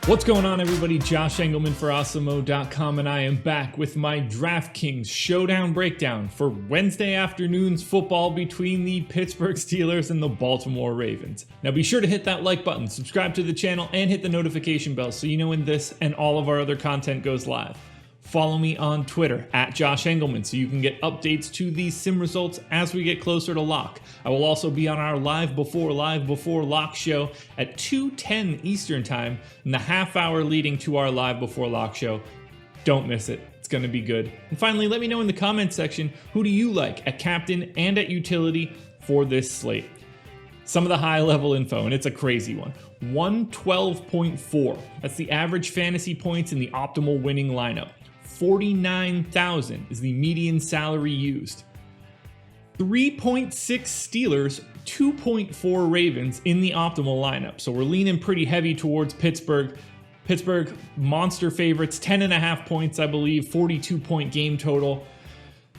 What's going on, everybody? Josh Engleman for Awesemo.com, and I am back with my DraftKings Showdown breakdown for Wednesday afternoon's football between the Pittsburgh Steelers and the Baltimore Ravens. Now be sure to hit that like button, subscribe to the channel, and hit the notification bell so you know when this and all of our other content goes live. Follow me on Twitter at Josh Engleman so you can get updates to these sim results as we get closer to lock. I will also be on our live before lock show at 2:10 Eastern time in the half hour leading to our live before lock show. Don't miss it. It's going to be good. And finally, let me know in the comments section, who do you like at captain and at utility for this slate? Some of the high level info, and it's a crazy one. 112.4. That's the average fantasy points in the optimal winning lineup. 49,000 is the median salary used. 3.6 Steelers, 2.4 Ravens in the optimal lineup. So we're leaning pretty heavy towards Pittsburgh. Pittsburgh monster favorites, 10.5 points, I believe, 42-point game total.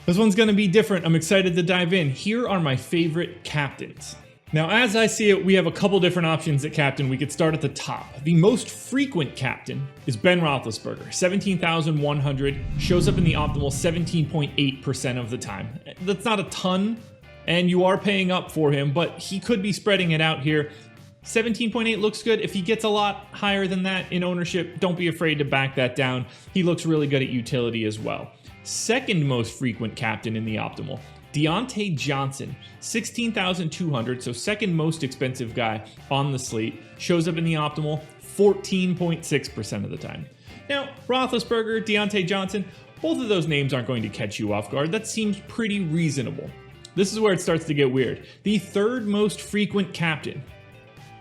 This one's going to be different. I'm excited to dive in. Here are my favorite captains. Now, as I see it, we have a couple different options at captain. We could start at the top. The most frequent captain is Ben Roethlisberger, 17,100, shows up in the optimal 17.8% of the time. That's not a ton, and you are paying up for him, but he could be spreading it out here. 17.8 looks good. If he gets a lot higher than that in ownership, don't be afraid to back that down. He looks really good at utility as well. Second most frequent captain in the optimal, Diontae Johnson, 16,200, so second most expensive guy on the slate, shows up in the optimal 14.6% of the time. Now, Roethlisberger, Diontae Johnson, both of those names aren't going to catch you off guard. That seems pretty reasonable. This is where it starts to get weird. The third most frequent captain.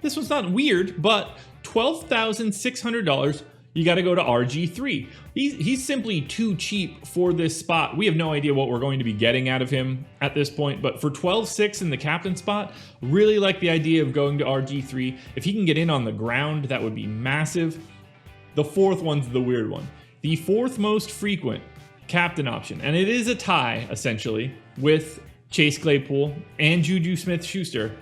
This one's not weird, but $12,600. You got to go to RG3. He's simply too cheap for this spot. We have no idea what we're going to be getting out of him at this point, but for 12.6 in the captain spot, really like the idea of going to RG3. If he can get in on the ground, that would be massive. The fourth one's the weird one. The fourth most frequent captain option, and it is a tie, essentially, with Chase Claypool and Juju Smith-Schuster.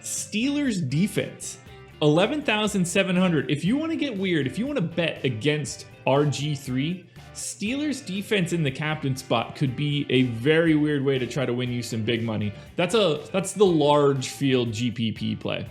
Steelers defense. 11,700. If you want to get weird, if you want to bet against RG3, Steelers defense in the captain spot could be a very weird way to try to win you some big money. That's the large field GPP play.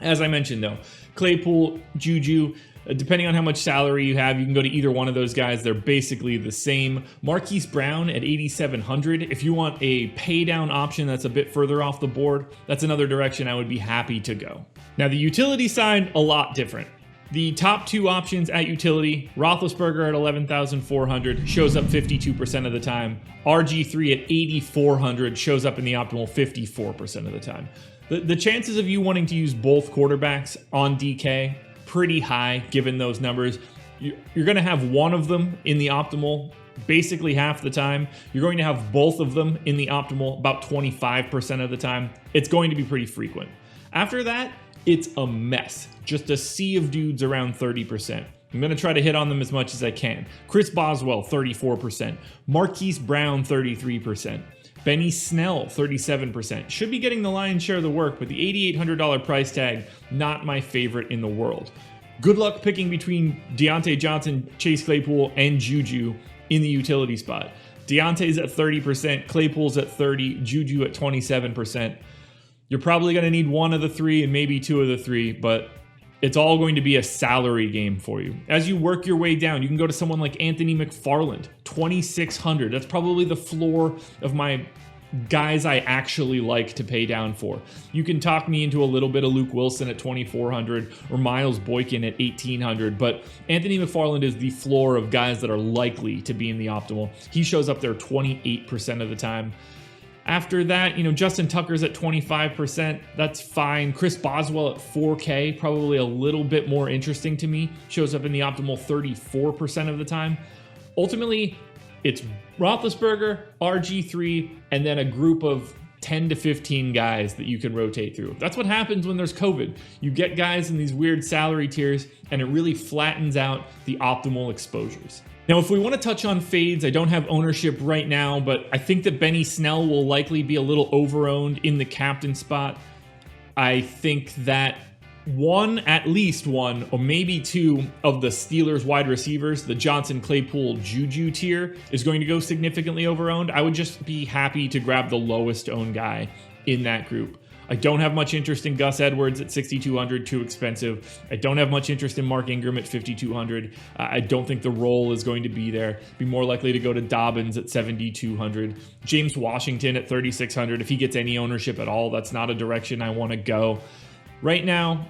As I mentioned though, Claypool, Juju, depending on how much salary you have, you can go to either one of those guys. They're basically the same. Marquise Brown at 8,700. If you want a pay down option that's a bit further off the board, that's another direction I would be happy to go. Now the utility side, a lot different. The top two options at utility, Roethlisberger at 11,400, shows up 52% of the time. RG3 at 8,400, shows up in the optimal 54% of the time. The chances of you wanting to use both quarterbacks on DK, pretty high given those numbers. You're going to have one of them in the optimal basically half the time. You're going to have both of them in the optimal about 25% of the time. It's going to be pretty frequent. After that, it's a mess. Just a sea of dudes around 30%. I'm going to try to hit on them as much as I can. Chris Boswell, 34%. Marquise Brown, 33%. Benny Snell, 37%. Should be getting the lion's share of the work, but the $8,800 price tag, not my favorite in the world. Good luck picking between Diontae Johnson, Chase Claypool, and Juju in the utility spot. Deontay's at 30%, Claypool's at 30%, Juju at 27%. You're probably going to need one of the three and maybe two of the three, but it's all going to be a salary game for you. As you work your way down, you can go to someone like Anthony McFarland, 2,600. That's probably the floor of my guys I actually like to pay down for. You can talk me into a little bit of Luke Wilson at 2,400 or Miles Boykin at 1,800, but Anthony McFarland is the floor of guys that are likely to be in the optimal. He shows up there 28% of the time. After that, Justin Tucker's at 25%. That's fine. Chris Boswell at 4K, probably a little bit more interesting to me. Shows up in the optimal 34% of the time. Ultimately, it's Roethlisberger, RG3, and then a group of 10 to 15 guys that you can rotate through. That's what happens when there's COVID. You get guys in these weird salary tiers, and it really flattens out the optimal exposures. Now, if we want to touch on fades, I don't have ownership right now, but I think that Benny Snell will likely be a little over-owned in the captain spot. I think that at least one, or maybe two of the Steelers wide receivers, the Johnson, Claypool, Juju tier, is going to go significantly overowned. I would just be happy to grab the lowest owned guy in that group. I don't have much interest in Gus Edwards at 6,200, too expensive. I don't have much interest in Mark Ingram at 5,200. I don't think the role is going to be there. Be more likely to go to Dobbins at 7,200. James Washington at 3,600. If he gets any ownership at all, that's not a direction I want to go. Right now,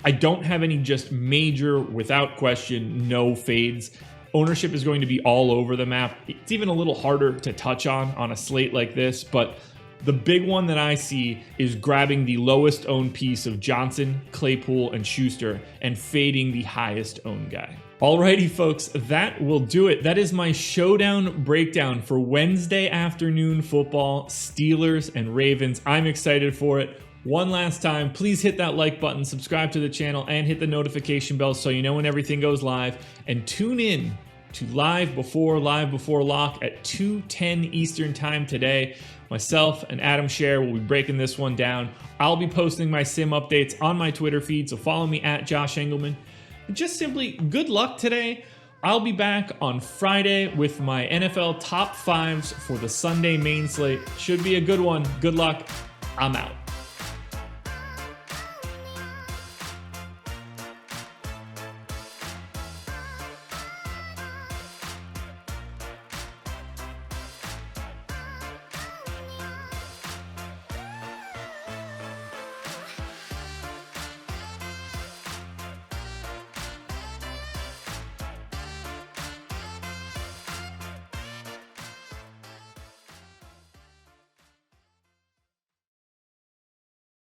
I don't have any just major, without question, no fades. Ownership is going to be all over the map. It's even a little harder to touch on a slate like this, but the big one that I see is grabbing the lowest owned piece of Johnson, Claypool, and Schuster and fading the highest owned guy. Alrighty, folks, that will do it. That is my showdown breakdown for Wednesday afternoon football, Steelers and Ravens. I'm excited for it. One last time, please hit that like button, subscribe to the channel, and hit the notification bell so you know when everything goes live. And tune in to Live Before Lock at 2:10 Eastern Time today. Myself and Adam Scher will be breaking this one down. I'll be posting my sim updates on my Twitter feed, so follow me at Josh Engleman. And just simply, good luck today. I'll be back on Friday with my NFL top fives for the Sunday main slate. Should be a good one. Good luck. I'm out.